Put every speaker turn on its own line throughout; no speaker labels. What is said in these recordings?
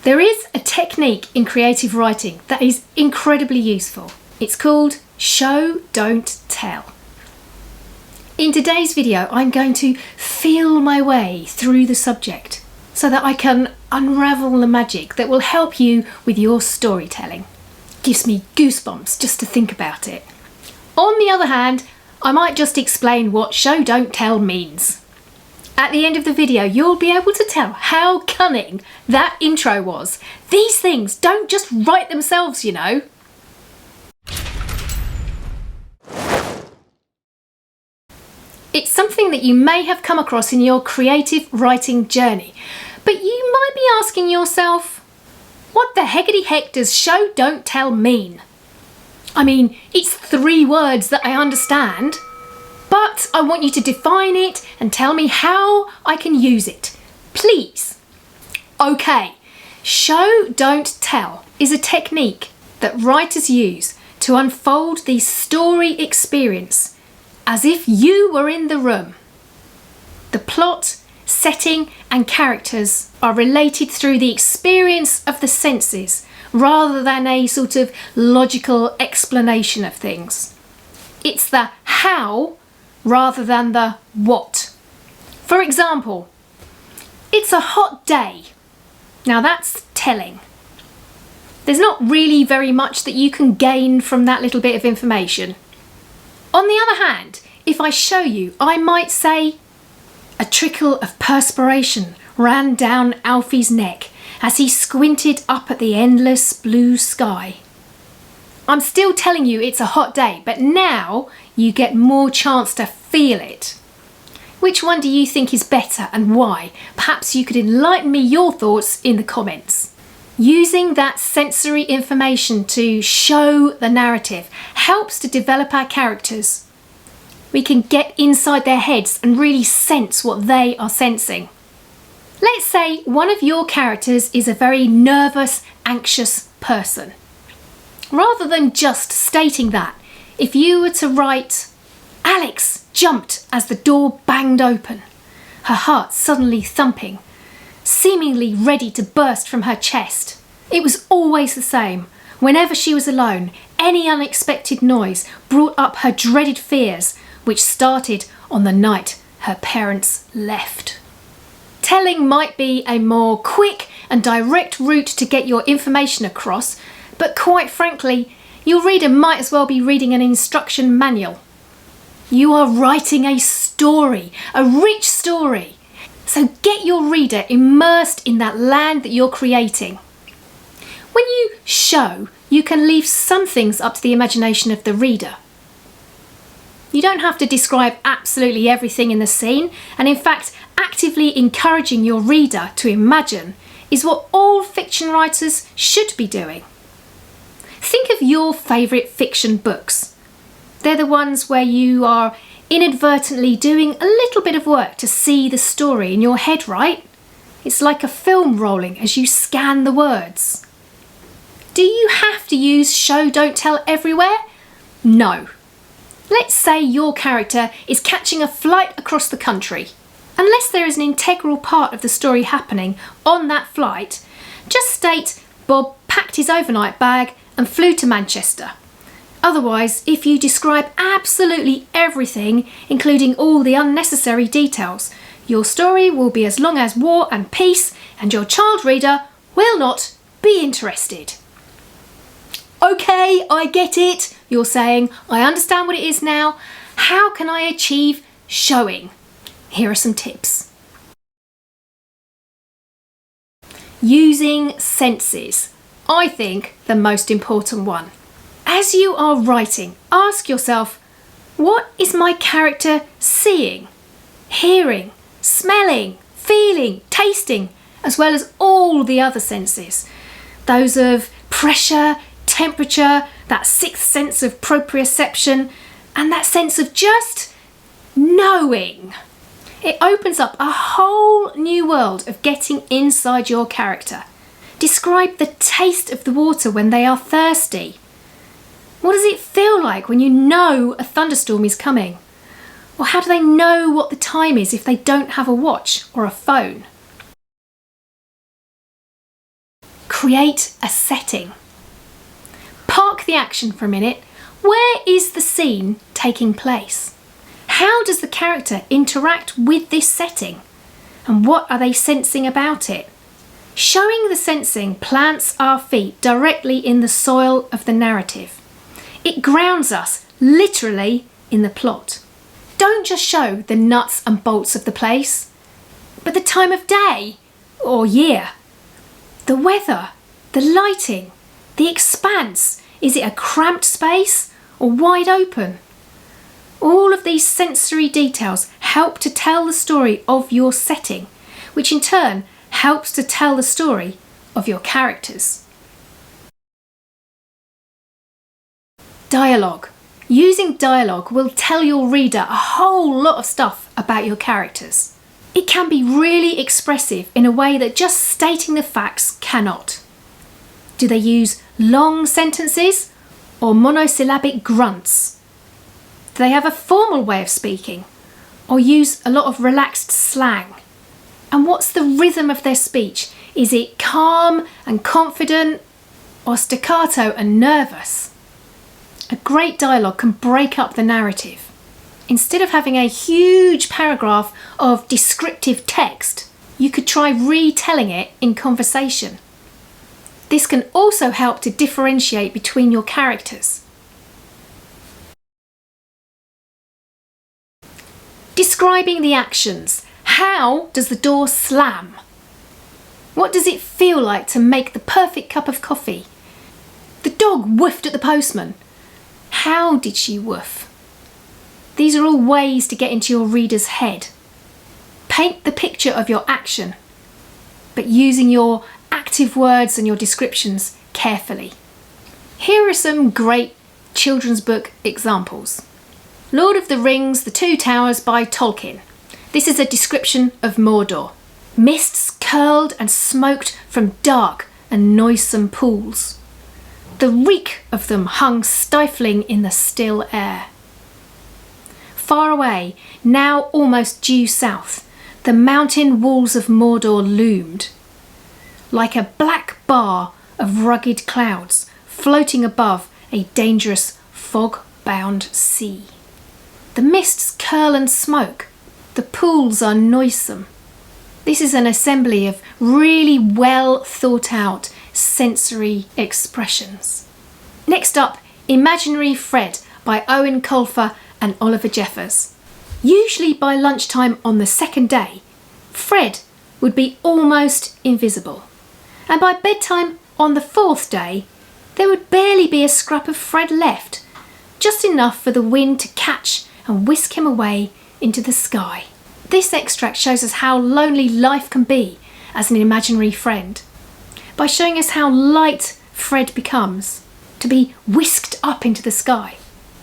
There is a technique in creative writing that is incredibly useful. It's called show, don't tell. In today's video, I'm going to feel my way through the subject so that I can unravel the magic that will help you with your storytelling. Gives me goosebumps just to think about it. On the other hand, I might just explain what show, don't tell means. At the end of the video, you'll be able to tell how cunning that intro was. These things don't just write themselves, you know. It's something that you may have come across in your creative writing journey, but you might be asking yourself, what the heckity heck does show, don't tell mean? I mean, it's 3 words that I understand, but I want you to define it and tell me how I can use it. Please. Okay, show, don't tell is a technique that writers use to unfold the story experience as if you were in the room. The plot, setting and characters are related through the experience of the senses rather than a sort of logical explanation of things. It's the how rather than the what. For example, it's a hot day. Now that's telling. There's not really very much that you can gain from that little bit of information. On the other hand, if I show you, I might say, a trickle of perspiration ran down Alfie's neck as he squinted up at the endless blue sky. I'm still telling you it's a hot day, but now you get more chance to feel it. Which one do you think is better and why? Perhaps you could enlighten me your thoughts in the comments. Using that sensory information to show the narrative helps to develop our characters. We can get inside their heads and really sense what they are sensing. Let's say one of your characters is a very nervous, anxious person. Rather than just stating that, if you were to write, Alex jumped as the door banged open, her heart suddenly thumping, seemingly ready to burst from her chest. It was always the same. Whenever she was alone, any unexpected noise brought up her dreaded fears, which started on the night her parents left. Telling might be a more quick and direct route to get your information across, but quite frankly, your reader might as well be reading an instruction manual. You are writing a story, a rich story. So get your reader immersed in that land that you're creating. When you show, you can leave some things up to the imagination of the reader. You don't have to describe absolutely everything in the scene, and in fact, actively encouraging your reader to imagine is what all fiction writers should be doing. Think of your favourite fiction books. They're the ones where you are inadvertently doing a little bit of work to see the story in your head, right? It's like a film rolling as you scan the words. Do you have to use show, don't tell everywhere? No. Let's say your character is catching a flight across the country. Unless there is an integral part of the story happening on that flight, just state Bob packed his overnight bag and flew to Manchester. Otherwise, if you describe absolutely everything, including all the unnecessary details, your story will be as long as War and Peace, and your child reader will not be interested. Okay, I get it, you're saying. I understand what it is now. How can I achieve showing? Here are some tips. Using senses. I think the most important one. As you are writing, ask yourself, what is my character seeing, hearing, smelling, feeling, tasting, as well as all the other senses? Those of pressure, temperature, that sixth sense of proprioception, and that sense of just knowing. It opens up a whole new world of getting inside your character. Describe the taste of the water when they are thirsty. What does it feel like when you know a thunderstorm is coming? Or how do they know what the time is if they don't have a watch or a phone? create a setting. Park the action for a minute. Where is the scene taking place? How does the character interact with this setting? And what are they sensing about it? Showing the sensing plants our feet directly in the soil of the narrative. It grounds us literally in the plot. Don't just show the nuts and bolts of the place, but the time of day or year, the weather, the lighting, the expanse. Is it a cramped space or wide open? All of these sensory details help to tell the story of your setting, which in turn helps to tell the story of your characters. Dialogue. Using dialogue will tell your reader a whole lot of stuff about your characters. It can be really expressive in a way that just stating the facts cannot. Do they use long sentences or monosyllabic grunts? Do they have a formal way of speaking or use a lot of relaxed slang? And what's the rhythm of their speech? Is it calm and confident or staccato and nervous? A great dialogue can break up the narrative. Instead of having a huge paragraph of descriptive text, you could try retelling it in conversation. This can also help to differentiate between your characters. Describing the actions. How does the door slam? What does it feel like to make the perfect cup of coffee? The dog woofed at the postman. How did she woof? These are all ways to get into your reader's head. Paint the picture of your action, but using your active words and your descriptions carefully. Here are some great children's book examples. Lord of the Rings, The Two Towers by Tolkien. This is a description of Mordor. Mists curled and smoked from dark and noisome pools. The reek of them hung stifling in the still air. Far away, now almost due south, the mountain walls of Mordor loomed, like a black bar of rugged clouds floating above a dangerous fog-bound sea. The mists curl and smoke. The pools are noisome. This is an assembly of really well thought out sensory expressions. Next up, Imaginary Fred by Owen Colfer and Oliver Jeffers. Usually by lunchtime on the second day, Fred would be almost invisible. And by bedtime on the fourth day, there would barely be a scrap of Fred left, just enough for the wind to catch and whisk him away into the sky. This extract shows us how lonely life can be as an imaginary friend, by showing us how light Fred becomes, to be whisked up into the sky.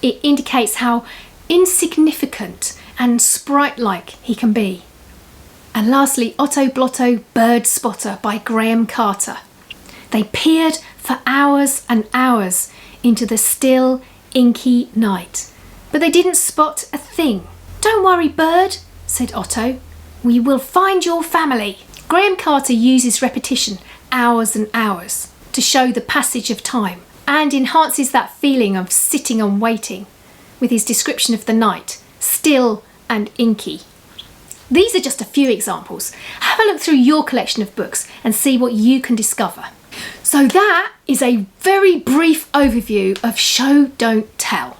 It indicates how insignificant and sprite-like he can be. And lastly, Otto Blotto Bird Spotter by Graham Carter. They peered for hours and hours into the still, inky night, but they didn't spot a thing. "Don't worry, bird," said Otto. "We will find your family." Graham Carter uses repetition, hours and hours, to show the passage of time, and enhances that feeling of sitting and waiting with his description of the night, still and inky. These are just a few examples. Have a look through your collection of books and see what you can discover. So that is a very brief overview of Show Don't Tell.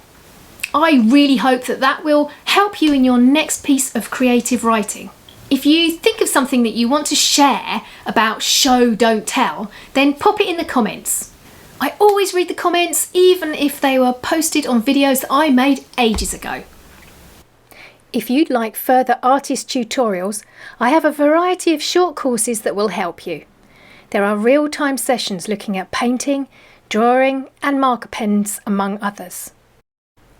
I really hope that that will help you in your next piece of creative writing. If you think of something that you want to share about Show Don't Tell, then pop it in the comments. I always read the comments, even if they were posted on videos that I made ages ago. If you'd like further artist tutorials, I have a variety of short courses that will help you. There are real-time sessions looking at painting, drawing and marker pens, among others.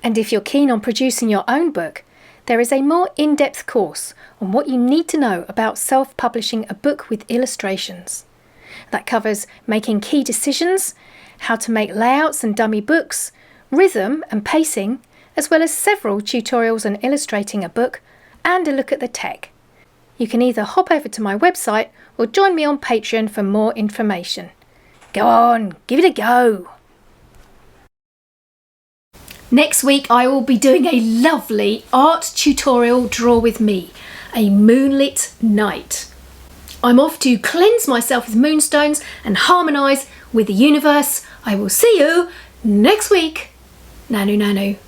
And if you're keen on producing your own book, there is a more in-depth course on what you need to know about self-publishing a book with illustrations. That covers making key decisions, how to make layouts and dummy books, rhythm and pacing, as well as several tutorials on illustrating a book and a look at the tech. You can either hop over to my website or join me on Patreon for more information. Go on, give it a go. Next week I will be doing a lovely art tutorial draw with me, a moonlit night. I'm off to cleanse myself with moonstones and harmonise with the universe. I will see you next week. Nanu nanu.